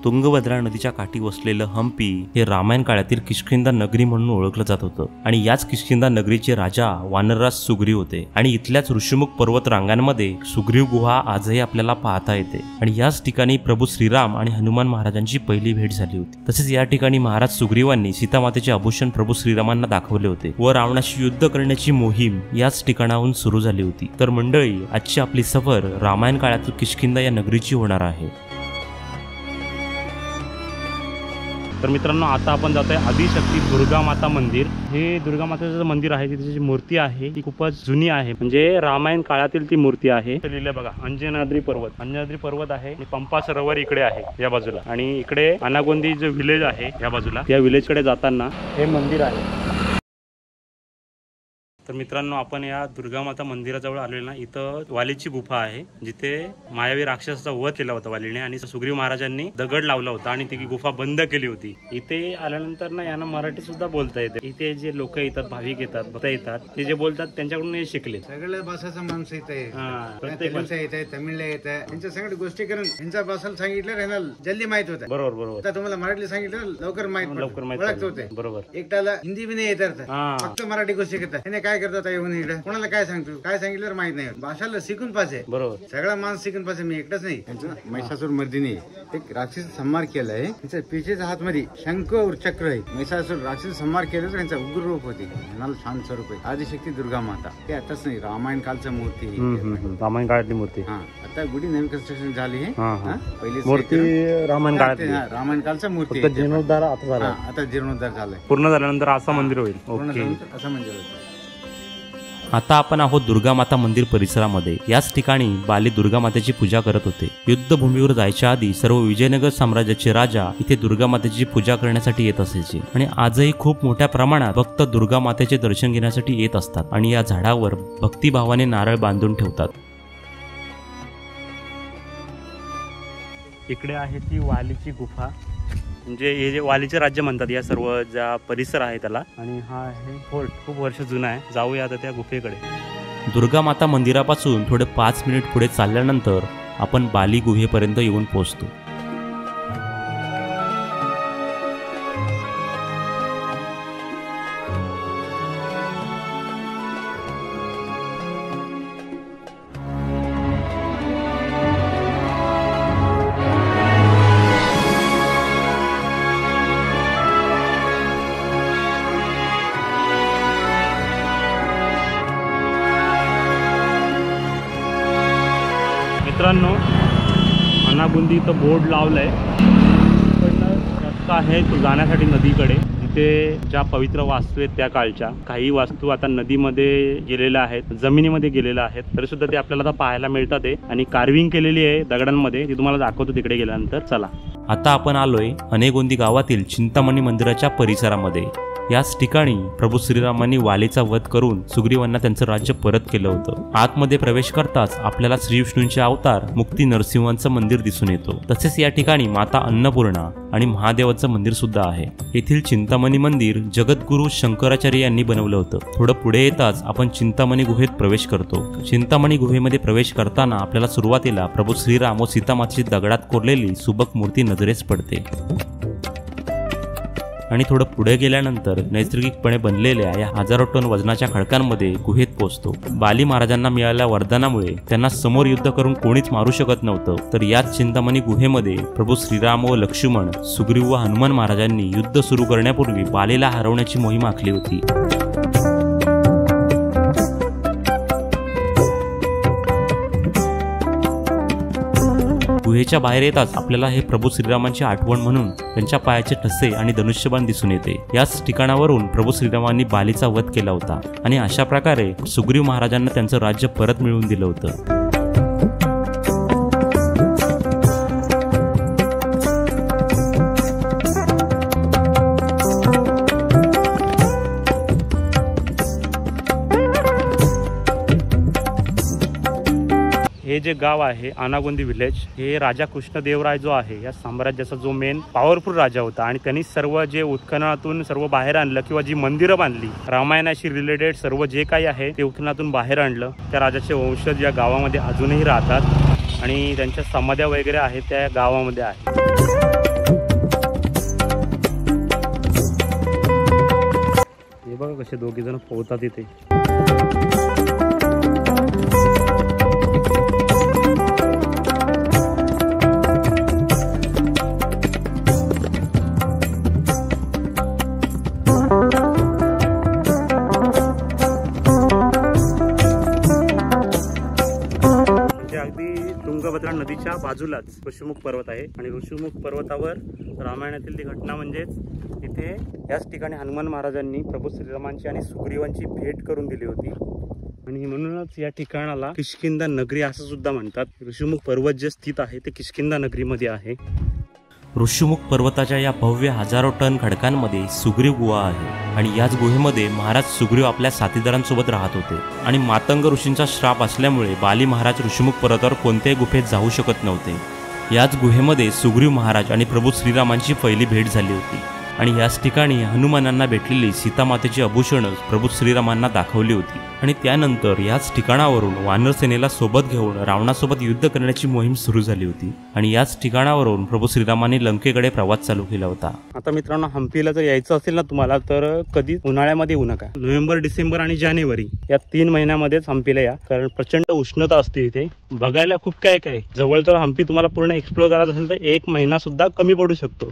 तुंगभद्रा नदीच्या काठी वसलेलं हम्पी हे रामायण काळातील किष्किंधा नगरी म्हणून ओळखलं जात होतं आणि याच किष्किंधा नगरीचे राजा वानरराज सुग्रीव होते आणि इथल्याच ऋषिमुख पर्वत रांगांमध्ये सुग्रीव गुहा आजही आपल्याला पाहता येते आणि याच ठिकाणी प्रभू श्रीराम आणि हनुमान महाराजांची पहिली भेट झाली होती। तसेच या ठिकाणी महाराज सुग्रीवांनी सीतामातेचे आभूषण प्रभू श्रीरामांना दाखवले होते व रावणाशी युद्ध करण्याची मोहीम याच ठिकाणाहून सुरू झाली होती। तर मंडळी, आजची आपली सफर रामायण काळातील किष्किंधा या नगरीची होणार आहे। तर मित्रांनो, आता आपण जातोय आदिशक्ती दुर्गा माता मंदिर। हे दुर्गा मातेचं मंदिर आहे, तिची जी मूर्ती आहे ती खूपच जुनी आहे, म्हणजे रामायण काळातील ती मूर्ती आहे। लिहिलं बघा, अंजनाद्री पर्वत आहे आणि पंपा सरोवर इकडे आहे या बाजूला, आणि इकडे अनागोंदी जो विलेज आहे या बाजूला, त्या विलेज कडे जाताना हे मंदिर आहे। तर मित्रांनो, आपण या दुर्गा माता मंदिराजवळ आलेलो ना, इथं वालीची गुफा आहे जिथे मायावी राक्षसाचा वध केला होता वालीने आणि सुग्रीव महाराजांनी दगड लावला होता आणि ती गुफा बंद केली होती। इथे आल्यानंतर ना यांना मराठी सुद्धा बोलता येते। इथे जे लोक येतात, भाविक येतात, भक्त येतात, ते जे बोलतात त्यांच्याकडून हे शिकले। सगळ्या भाषाचं माणसं येते, प्रत्येक भाषा येते, तमिळला येते, त्यांच्या सगळ्या गोष्टी करून त्यांच्या भाषेला सांगितलं यांना जल्दी माहित होतं। बरोबर। आता तुम्हाला मराठीला सांगितलं लवकर माहित होते। बरोबर। एकट्याला हिंदी बी नाही येतात, फक्त मराठी गोष्टी करतात। त्याने काय करतात, येऊन इकडे कोणाला काय सांगतो, काय सांगितलं माहित नाही, भाषाला शिकून पाहिजे। बरोबर, सगळा माणूस शिकून पाहिजे। मी एकटाच नाही, महिषासुर मर्दिनी एक राक्षस संहार केलाय, त्यांच्या पिछेच्या हातमध्ये शंख और चक्र आहे। महिषासुर राक्षस संहार केलं, त्यांचा उग्र रूप होते, मनाला शांत स्वरूप आहे। आदिशक्ती दुर्गा माता ते आताच नाही, रामायण कालचं मूर्ती, रामायण काळातली मूर्ती। आता गुढी नवीन कन्स्ट्रक्शन झाली आहे, पहिली मूर्ती रामायण कालचा मूर्ती, आता जीर्णोद्धार झालाय। पूर्ण झाल्यानंतर असं मंदिर होईल। असं मंदिर होईल। आता आपण आहोत दुर्गा माता मंदिर परिसरामध्ये। याच ठिकाणी बाली दुर्गा मातेची पूजा करत होते। युद्धभूमीवर जायच्या आधी सर्व विजयनगर साम्राज्याचे राजा इथे दुर्गा मातेची पूजा करण्यासाठी येत असायचे आणि आजही खूप मोठ्या प्रमाणात भक्त दुर्गा मातेचे दर्शन घेण्यासाठी येत असतात आणि या झाडावर भक्तिभावाने नारळ बांधून ठेवतात। इकडे आहे ती वालीची गुफा, म्हणजे हे जे वालीचे राज्य म्हणतात या सर्व ज्या परिसर आहे त्याला, आणि हा आहे फोर्ट, खूप वर्ष जुना आहे। जाऊया आता त्या गुफेकडे। दुर्गा माता मंदिरापासून थोडे 5 मिनिट पुढे चालल्यानंतर आपण बाली गुहेपर्यंत येऊन पोहोचतो। मित्रांनो, अनागुंदी इथं बोर्ड लावलाय, रस्ता आहे तो जाण्यासाठी नदीकडे। तिथे ज्या पवित्र वास्तू आहेत त्या काळच्या काही वास्तू आता नदीमध्ये गेलेल्या आहेत, जमिनीमध्ये गेलेल्या आहेत, तरी सुद्धा ते आपल्याला आता पाहायला मिळतात आहे आणि कार्विंग केलेली आहे दगडांमध्ये, ती तुम्हाला दाखवतो तिकडे गेल्यानंतर। चला, आता आपण आलोय अनेगोंदी गावातील चिंतामणी मंदिराच्या परिसरामध्ये। याच ठिकाणी प्रभू श्रीरामांनी वालीचा वध करून सुग्रीवांना त्यांचं राज्य परत केलं होतं। आतमध्ये प्रवेश करताच आपल्याला श्री विष्णूंचे अवतार मुक्ती नरसिंहांचं मंदिर दिसून येतो। तसेच या ठिकाणी माता अन्नपूर्णा आणि महादेवाचं मंदिर सुद्धा आहे। येथील चिंतामणी मंदिर जगद्गुरु शंकराचार्य यांनी बनवलं होतं। थोडं पुढे येताच आपण चिंतामणी गुहेत प्रवेश करतो। चिंतामणी गुहेमध्ये प्रवेश करताना आपल्याला सुरुवातीला प्रभू श्रीराम व सीतामातेची दगडात कोरलेली सुबक मूर्ती नजरेस पडते आणि थोडं पुढे गेल्यानंतर नैसर्गिकपणे बनलेल्या या हजारो टन वजनाच्या खडकांमध्ये गुहेत पोहोचतो। बाली महाराजांना मिळालेल्या वरदानामुळे त्यांना समोर युद्ध करून कोणीच मारू शकत नव्हतं। तर याच चिंतामणी गुहेमध्ये प्रभू श्रीराम व लक्ष्मण, सुग्रीव व हनुमान महाराजांनी युद्ध सुरू करण्यापूर्वी बालीला हरवण्याची मोहीम आखली होती। गुहेच्या बाहेर येताच आपल्याला हे प्रभू श्रीरामांची आठवण म्हणून त्यांच्या पायाचे ठसे आणि धनुष्यबाण दिसून येते। याच ठिकाणावरून प्रभू श्रीरामांनी बालीचा वध केला होता आणि अशा प्रकारे सुग्रीव महाराजांना त्यांचं राज्य परत मिळवून दिलं होतं। हे जे गाव आहे अनागोंदी विलेज, हे राजा कृष्णदेवराय जो आहे या साम्राज्याचा जो मेन पॉवरफुल राजा होता आणि त्यांनी सर्व जे उत्खननातून सर्व बाहेर आणलं किंवा जी मंदिरं बांधली, रामायणाशी रिलेटेड सर्व जे काही आहे ते उत्खननातून बाहेर आणलं। त्या राजाचे वंशज या गावामध्ये अजूनही राहतात आणि त्यांच्या समाध्या वगैरे आहेत त्या गावामध्ये आहेत। बघा कसे दोघे जण पोहतात इथे. तुंगभद्रा नदीच्या बाजूलाच ऋषीमुख पर्वत आहे आणि ऋषीमुख पर्वतावर रामायणातील ती घटना म्हणजेच इथे याच ठिकाणी हनुमान महाराजांनी प्रभू श्रीरामांची आणि सुग्रीवांची भेट करून दिली होती आणि म्हणूनच या ठिकाणाला किष्किंधा नगरी असं सुद्धा म्हणतात. ऋषीमुख पर्वत जे स्थित आहे ते किष्किंधा नगरीमध्ये आहे. ऋषीमुख पर्वताच्या या भव्य हजारो टन खडकांमध्ये सुग्रीव गुहा आहे आणि याच गुहेमध्ये महाराज सुग्रीव आपल्या साथीदारांसोबत राहत होते आणि मातंग ऋषींचा श्राप असल्यामुळे बाली महाराज ऋषीमुख पर्वतावर कोणत्याही गुफेत जाऊ शकत नव्हते. याच गुहेमध्ये सुग्रीव महाराज आणि प्रभू श्रीरामांची पहिली भेट झाली होती आणि याच ठिकाणी हनुमानांना भेटलेली सीतामातेची आभूषणं प्रभू श्रीरामांना दाखवली होती आणि त्यानंतर याच ठिकाणावरून वानरसेनेला सोबत घेऊन रावणासोबत युद्ध करण्याची मोहीम सुरू झाली होती आणि याच ठिकाणावरून प्रभू श्रीरामांनी लंकेकडे प्रवास चालू केला होता. आता मित्रांनो, हम्पीला जर यायचं असेल ना तुम्हाला तर कधी उन्हाळ्यामध्ये येऊ नका. नोव्हेंबर, डिसेंबर आणि जानेवारी या 3 महिन्यामध्येच हम्पीला या, कारण प्रचंड उष्णता असते इथे. बघायला खूप काय काय जवळ, तर हम्पी तुम्हाला पूर्ण एक्सप्लोर करायचं असेल तर 1 महिना सुद्धा कमी पडू शकतो.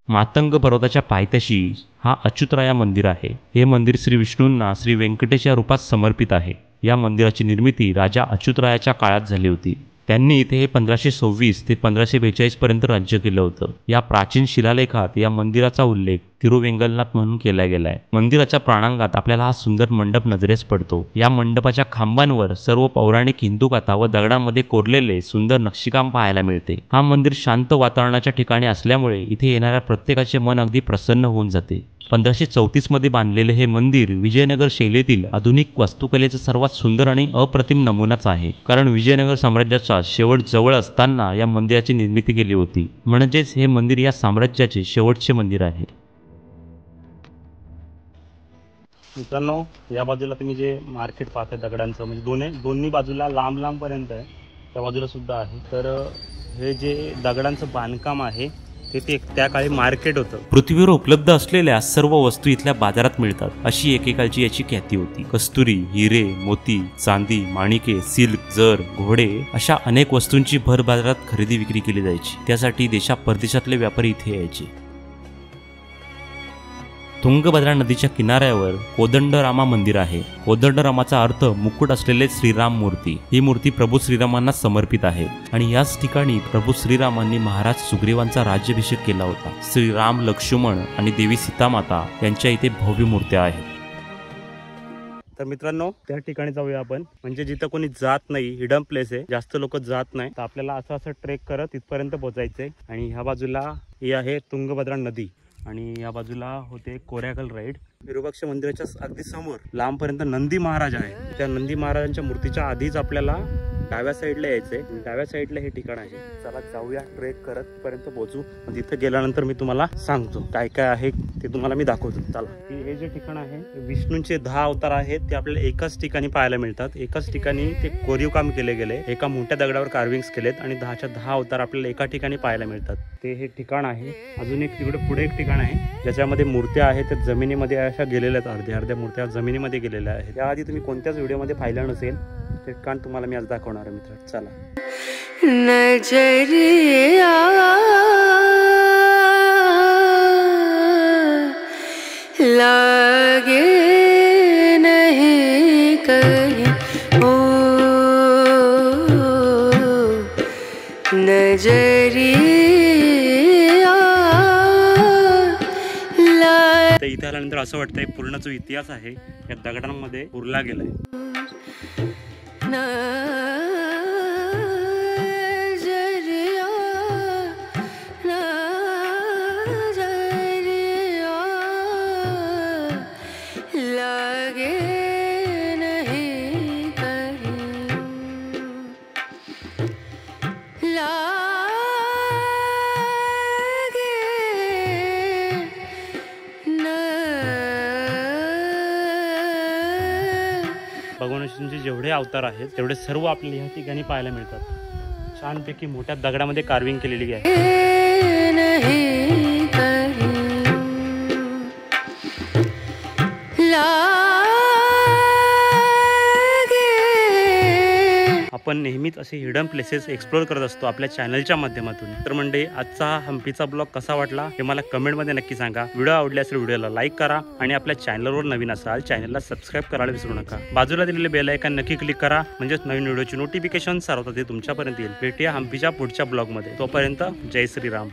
मातंग पर्वताच्या पायथ्याशी हा अच्युतराया मंदिर आहे. हे मंदिर श्री विष्णूंना श्री व्यंकटेश या रूपात समर्पित आहे. या मंदिराची निर्मिती राजा अच्युतरायाच्या काळात झाली होती. त्यांनी इथे 1526 ते 1542 पर्यंत राज्य केलं होतं. या प्राचीन शिलालेखात या मंदिराचा उल्लेख तिरुवेंगलनाथ म्हणून केला गेलाय. मंदिराच्या प्रांगणात आपल्याला हा सुंदर मंडप नजरेस पडतो. या मंडपाच्या खांबांवर सर्व पौराणिक हिंदू कथा व दगडांमध्ये कोरलेले सुंदर नक्षीकाम पाहायला मिळते. हा मंदिर शांत वातावरणाच्या ठिकाणी असल्यामुळे इथे येणाऱ्या प्रत्येकाचे मन अगदी प्रसन्न होऊन जाते. 1534 मध्ये बांधलेले हे मंदिर विजयनगर शैलीतील आधुनिक वास्तुकलेचा सर्वात सुंदर आणि अप्रतिम नमुनाच आहे, कारण विजयनगर साम्राज्याचा शेवट जवळ असताना या मंदिराची निर्मिती केली होती. म्हणजेच हे मंदिर या साम्राज्याचे शेवटचे मंदिर आहे. मित्रांनो, या बाजूला तुम्ही जे मार्केट पाहताय दगडांचं, म्हणजे दोन्ही बाजूला लांब लांब पर्यंत आहे, त्या बाजूला सुद्धा आहे. तर हे जे दगडांचं बांधकाम आहे ते त्या काळी मार्केट होतं. पृथ्वीवर उपलब्ध असलेल्या सर्व वस्तू इथल्या बाजारात मिळतात अशी एकेकाळची याची ख्याती होती. कस्तुरी, हिरे, मोती, चांदी, माणिके, सिल्क, जर, घोडे अशा अनेक वस्तूंची भर बाजारात खरेदी विक्री केली जायची. त्यासाठी देशा परदेशातले व्यापारी इथे यायचे. तुंगभद्रा नदीच्या किनाऱ्यावर कोदंडरामा मंदिर आहे. कोदंडरामाचा अर्थ मुकुट असलेले श्रीराम मूर्ती. ही मूर्ती प्रभू श्रीरामांना समर्पित आहे आणि याच ठिकाणी प्रभू श्रीरामांनी महाराज सुग्रीवांचा राज्याभिषेक केला होता. श्रीराम, लक्ष्मण आणि देवी सीतामाता यांच्या इथे भव्य मूर्त्या आहेत. तर मित्रांनो, त्या ठिकाणी जाऊया आपण, म्हणजे जिथं कोणी जात नाही, हिडन प्लेस आहे, जास्त लोक जात नाही. तर आपल्याला असं ट्रेक करत तिथपर्यंत पोहोचायचंय. आणि ह्या बाजूला ही आहे तुंगभद्रा नदी आणि या बाजूला होते कोऱ्याकल राईड. विरूपाक्ष मंदिराच्या अगदी समोर लांबपर्यंत नंदी महाराज आहे. त्या नंदी महाराजांच्या मूर्तीच्या आधीच आपल्याला डाव्या साईडला यायचंय. डाव्या साईडला हे ठिकाण आहे. चला जाऊया ट्रेक करत पर्यंत पोहोचू. तिथे गेल्यानंतर मी तुम्हाला सांगतो काय काय आहे ते तुम्हाला मी दाखवतो. चला, हे जे ठिकाण आहे विष्णूंचे 10 अवतार आहेत ते आपल्याला एकाच ठिकाणी पाहायला मिळतात. एकाच ठिकाणी ते कोरीव काम केले गेले, एका मोठ्या दगडावर कार्विंग्स केलेत आणि 10च्या 10 अवतार आपल्याला एका ठिकाणी पाहायला मिळतात. ते हे ठिकाण आहे. अजून एक तिकडे पुढे एक ठिकाण आहे ज्याच्यामध्ये मूर्त्या आहेत त्या जमिनीमध्ये अशा गेलेल्या आहेत. अर्ध्या मूर्त्या जमिनीमध्ये गेलेल्या आहेत. त्याआधी तुम्ही कोणत्याच व्हिडिओमध्ये पाहिलं नसेल ते ठिकाण तुम्हाला मी आज दाखवणार आहे मित्र. चला. नजरिया लागे नहीं कहीं ओ नजरिया. इथे आल्यानंतर असं वाटतंय पूर्ण जो इतिहास आहे या दगडांमध्ये उरला गेलाय. भगवान विष्णूंचे जेवढे अवतार आहेत तेवढे सर्व आपल्याला या ठिकाणी पाहायला मिळतात. छानपैकी मोठ्या दगडामध्ये कार्विंग केलेली आहे. आपण नेहमीच असे हिडन प्लेसेस एक्सप्लोर करत असतो आपल्या चॅनलच्या माध्यमातून. तर म्हणजे आजचा हा हम्पीचा ब्लॉग कसा वाटला हे मला कमेंटमध्ये नक्की सांगा. व्हिडिओ आवडल्यास व्हिडिओला लाईक करा आणि आपल्या चॅनलवर नवीन असाल चॅनलला सबस्क्राईब करायला विसरू नका. बाजूला दिलेले बेल आयकॉन नक्की क्लिक करा म्हणजेच नवीन व्हिडिओची नोटिफिकेशन सर्वप्रथम तुमच्यापर्यंत येईल. भेटूया हम्पीच्या पुढच्या ब्लॉगमध्ये. तोपर्यंत जय श्रीराम.